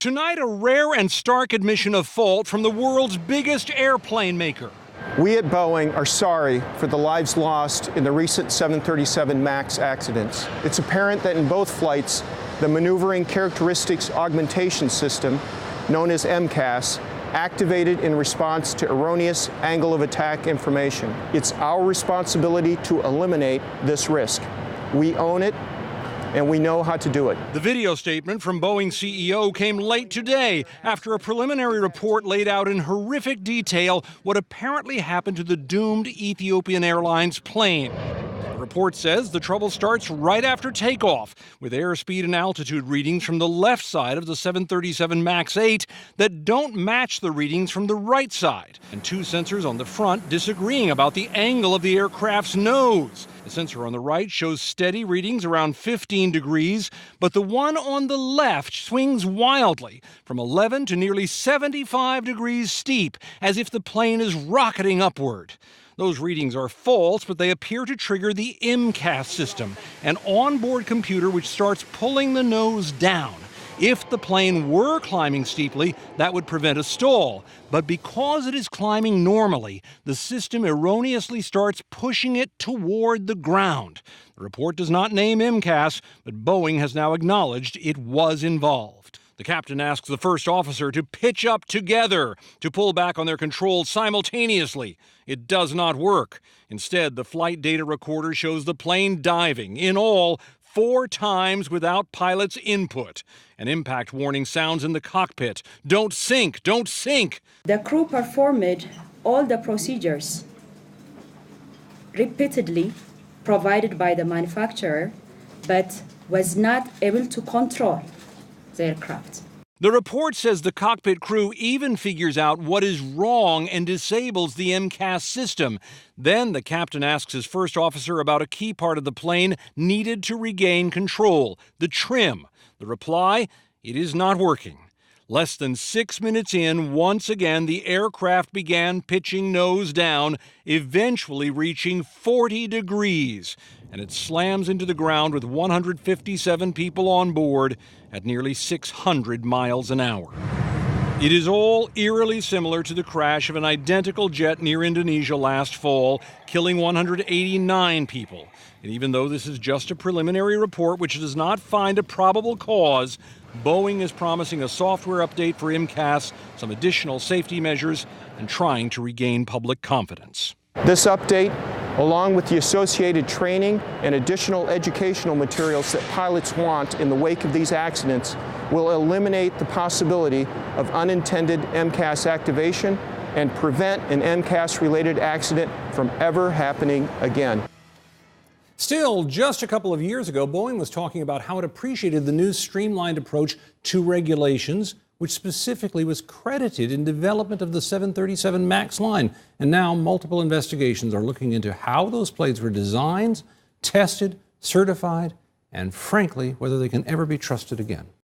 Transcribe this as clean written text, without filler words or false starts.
Tonight, a rare and stark admission of fault from the world's biggest airplane maker. We at Boeing are sorry for the lives lost in the recent 737 MAX accidents. It's apparent that in both flights, the Maneuvering Characteristics Augmentation System, known as MCAS, activated in response to erroneous angle of attack information. It's our responsibility to eliminate this risk. We own it, and we know how to do it. The video statement from Boeing CEO came late today after a preliminary report laid out in horrific detail what apparently happened to the doomed Ethiopian Airlines plane. The report says the trouble starts right after takeoff, with airspeed and altitude readings from the left side of the 737 MAX 8 that don't match the readings from the right side, and two sensors on the front disagreeing about the angle of the aircraft's nose. The sensor on the right shows steady readings around 15 degrees, but the one on the left swings wildly from 11 to nearly 75 degrees steep, as if the plane is rocketing upward. Those readings are false, but they appear to trigger the MCAS system, an onboard computer which starts pulling the nose down. If the plane were climbing steeply, that would prevent a stall. But because it is climbing normally, the system erroneously starts pushing it toward the ground. The report does not name MCAS, but Boeing has now acknowledged it was involved. The captain asks the first officer to pitch up together to pull back on their controls simultaneously. It does not work. Instead, the flight data recorder shows the plane diving, in all, 4 times without pilot's input. An impact warning sounds in the cockpit. Don't sink, don't sink. The crew performed all the procedures repeatedly provided by the manufacturer, but was not able to control the aircraft. The report says the cockpit crew even figures out what is wrong and disables the MCAS system. Then the captain asks his first officer about a key part of the plane needed to regain control, the trim. The reply, it is not working. Less than 6 minutes in, once again, the aircraft began pitching nose down, eventually reaching 40 degrees. And it slams into the ground with 157 people on board at nearly 600 miles an hour. It is all eerily similar to the crash of an identical jet near Indonesia last fall, killing 189 people. And even though this is just a preliminary report which does not find a probable cause, Boeing is promising a software update for MCAS, some additional safety measures, and trying to regain public confidence. This update, along with the associated training and additional educational materials that pilots want in the wake of these accidents, will eliminate the possibility of unintended MCAS activation and prevent an MCAS-related accident from ever happening again. Still, just a couple of years ago, Boeing was talking about how it appreciated the new streamlined approach to regulations, which specifically was credited in development of the 737 MAX line. And now multiple investigations are looking into how those planes were designed, tested, certified, and frankly, whether they can ever be trusted again.